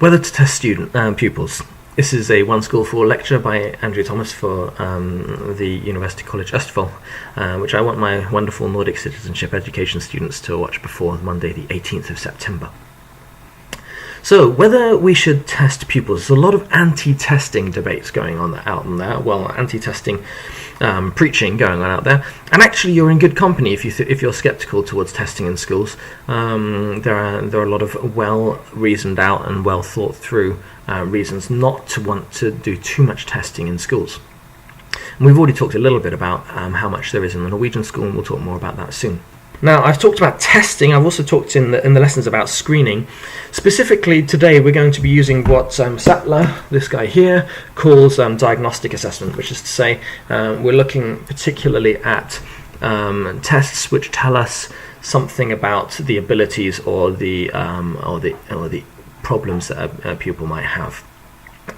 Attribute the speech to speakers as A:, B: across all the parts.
A: Whether to test pupils. This is a One School for All lecture by Andrew Thomas for the University College Østfold, which I want my wonderful Nordic citizenship education students to watch before Monday the 18th of September. So, whether we should test pupils, there's a lot of anti-testing debates going on out there. Well, anti-testing preaching going on out there, and actually you're in good company if you're skeptical towards testing in schools. There are a lot of well reasoned out and well thought through reasons not to want to do too much testing in schools. And we've already talked a little bit about how much there is in the Norwegian school, and we'll talk more about that soon. Now, I've talked about testing. I've also talked in the lessons about screening. Specifically today, we're going to be using what Sattler, this guy here, calls diagnostic assessment, which is to say we're looking particularly at tests which tell us something about the abilities or the problems that a pupil might have.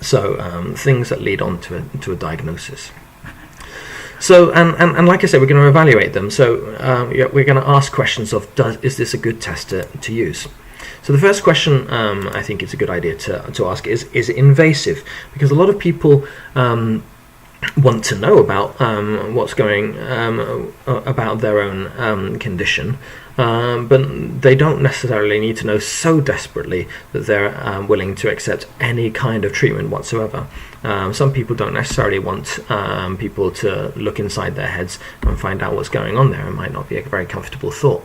A: So things that lead on to a diagnosis. So, and like I said, we're going to evaluate them. So we're going to ask questions of, is this a good test to use? So the first question I think it's a good idea to ask is it invasive? Because a lot of people want to know about what's going about their own condition, but they don't necessarily need to know so desperately that they're willing to accept any kind of treatment whatsoever. Some people don't necessarily want people to look inside their heads and find out what's going on there. It might not be a very comfortable thought.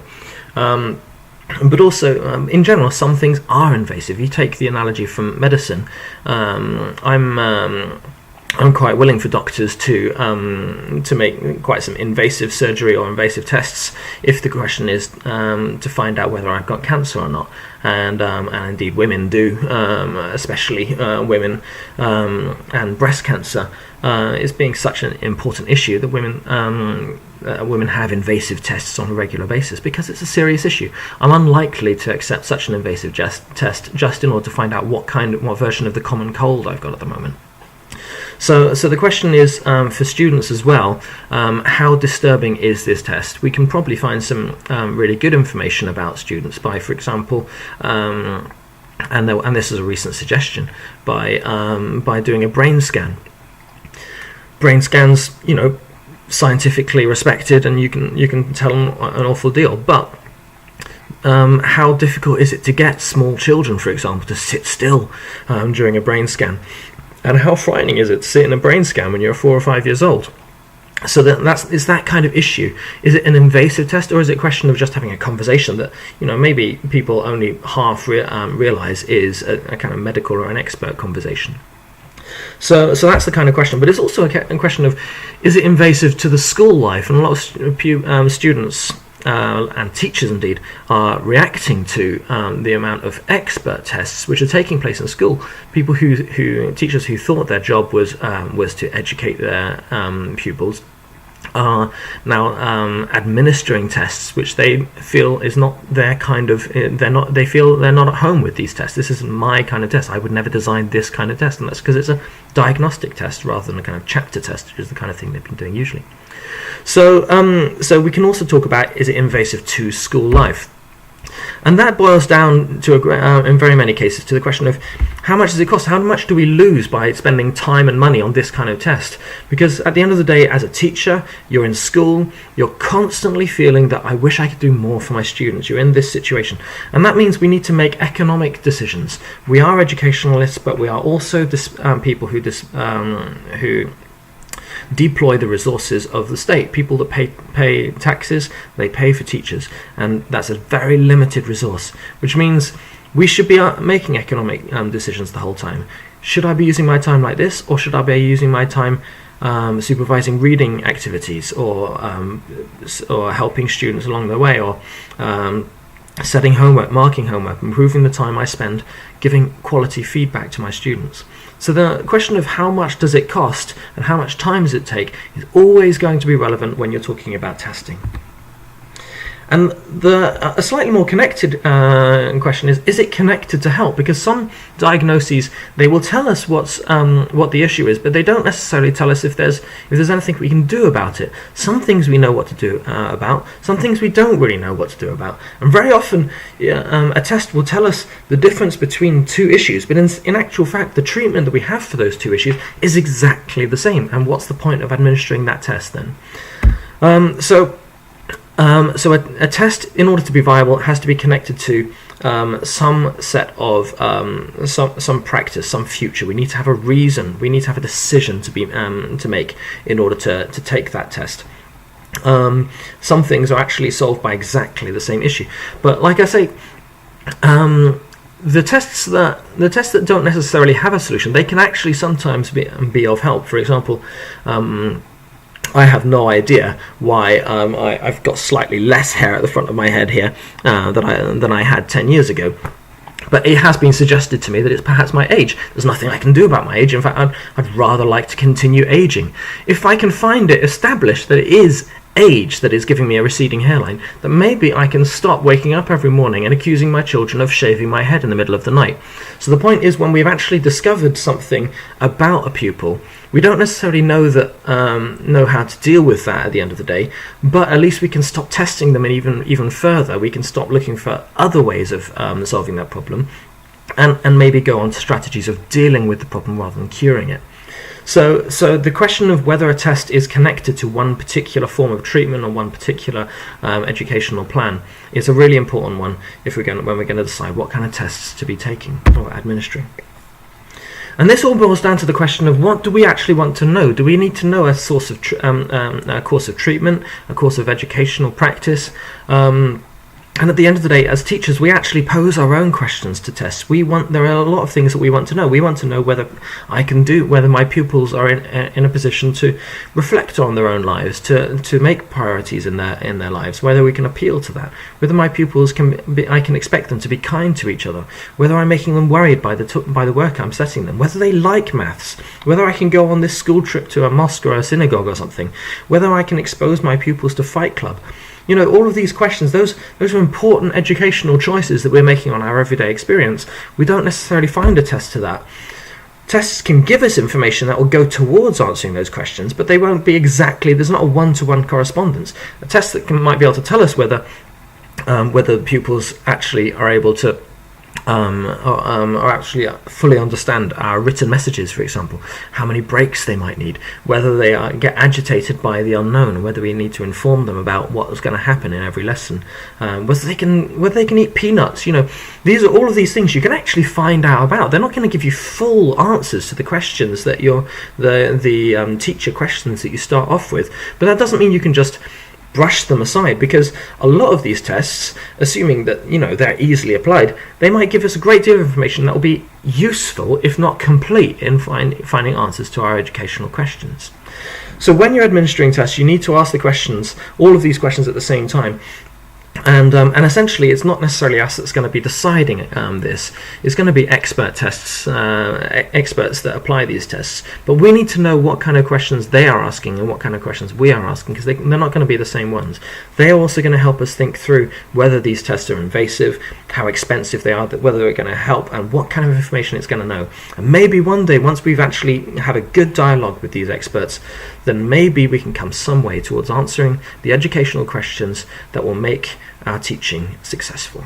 A: But also, in general, some things are invasive. You take the analogy from medicine. I'm quite willing for doctors to make quite some invasive surgery or invasive tests if the question is to find out whether I've got cancer or not, and indeed women do, especially women, and breast cancer is being such an important issue that women have invasive tests on a regular basis because it's a serious issue. I'm unlikely to accept such an invasive test just in order to find out what version of the common cold I've got at the moment. So the question is, for students as well, how disturbing is this test? We can probably find some really good information about students by, for example, and this is a recent suggestion, by doing a brain scan. Brain scans, scientifically respected, and you can tell them an awful deal, but how difficult is it to get small children, for example, to sit still during a brain scan? And how frightening is it to sit in a brain scan when you're 4 or 5 years old? So it's that kind of issue. Is it an invasive test, or is it a question of just having a conversation that maybe people only half realize is a kind of medical or an expert conversation? So that's the kind of question. But it's also a question of, is it invasive to the school life? And a lot of students and teachers indeed are reacting to the amount of expert tests which are taking place in school. People teachers who thought their job was to educate their pupils are now administering tests which they feel is not their kind of. They feel they're not at home with these tests. This isn't my kind of test. I would never design this kind of test, and that's because it's a diagnostic test rather than a kind of chapter test, which is the kind of thing they've been doing usually. So we can also talk about, is it invasive to school life? And that boils down to, in very many cases, to the question of how much does it cost? How much do we lose by spending time and money on this kind of test? Because at the end of the day, as a teacher, you're in school, you're constantly feeling that I wish I could do more for my students. You're in this situation. And that means we need to make economic decisions. We are educationalists, but we are also people who deploy the resources of the state. People that pay taxes, they pay for teachers, and that's a very limited resource, which means we should be making economic decisions the whole time. Should I be using my time like this, or should I be using my time supervising reading activities, or helping students along their way, or setting homework, marking homework, improving the time I spend giving quality feedback to my students? So the question of how much does it cost and how much time does it take is always going to be relevant when you're talking about testing. And a slightly more connected question is it connected to help? Because some diagnoses, they will tell us what the issue is, but they don't necessarily tell us if there's anything we can do about it. Some things we know what to do about, some things we don't really know what to do about. And very often a test will tell us the difference between two issues, but in actual fact the treatment that we have for those two issues is exactly the same. And what's the point of administering that test then? So a test, in order to be viable, has to be connected to some set of some practice, some future. We need to have a reason. We need to have a decision to make in order to take that test. Some things are actually solved by exactly the same issue, but like I say, the tests that don't necessarily have a solution, they can actually sometimes be of help. For example, I have no idea why I've got slightly less hair at the front of my head here than I had 10 years ago. But it has been suggested to me that it's perhaps my age. There's nothing I can do about my age. In fact, I'd rather like to continue aging. If I can find it established that it is age that is giving me a receding hairline, then maybe I can stop waking up every morning and accusing my children of shaving my head in the middle of the night. So the point is, when we've actually discovered something about a pupil, we don't necessarily know how to deal with that at the end of the day, but at least we can stop testing them, and even further, we can stop looking for other ways of solving that problem, and maybe go on to strategies of dealing with the problem rather than curing it. So the question of whether a test is connected to one particular form of treatment or one particular educational plan is a really important one when we're going to decide what kind of tests to be taking or administering. And this all boils down to the question of, what do we actually want to know? Do we need to know a course of treatment, a course of educational practice? And at the end of the day, as teachers, we actually pose our own questions to tests. There are a lot of things that we want to know. We want to know whether my pupils are in a position to reflect on their own lives, to make priorities in their lives, whether we can appeal to that, whether my pupils I can expect them to be kind to each other, whether I'm making them worried by the work I'm setting them, whether they like maths, whether I can go on this school trip to a mosque or a synagogue or something, whether I can expose my pupils to Fight Club. You know, all of these questions, those are important educational choices that we're making on our everyday experience. We don't necessarily find a test to that. Tests can give us information that will go towards answering those questions, but they won't be exactly, there's not a one-to-one correspondence. A test that might be able to tell us whether the pupils actually are able to or actually fully understand our written messages, for example, how many breaks they might need, whether they get agitated by the unknown, whether we need to inform them about what's going to happen in every lesson, whether they can eat peanuts. You know, these are all of these things you can actually find out about. They're not going to give you full answers to the questions that the teacher questions that you start off with, but that doesn't mean you can just brush them aside, because a lot of these tests, assuming that they're easily applied, they might give us a great deal of information that will be useful, if not complete, in finding answers to our educational questions. So when you're administering tests, you need to ask all of these questions at the same time. And essentially, it's not necessarily us that's going to be deciding this. It's going to be expert tests, experts that apply these tests. But we need to know what kind of questions they are asking and what kind of questions we are asking, because they're not going to be the same ones. They are also going to help us think through whether these tests are invasive, how expensive they are, whether they're going to help, and what kind of information it's going to know. And maybe one day, once we've actually had a good dialogue with these experts, then maybe we can come some way towards answering the educational questions that will make our teaching successful.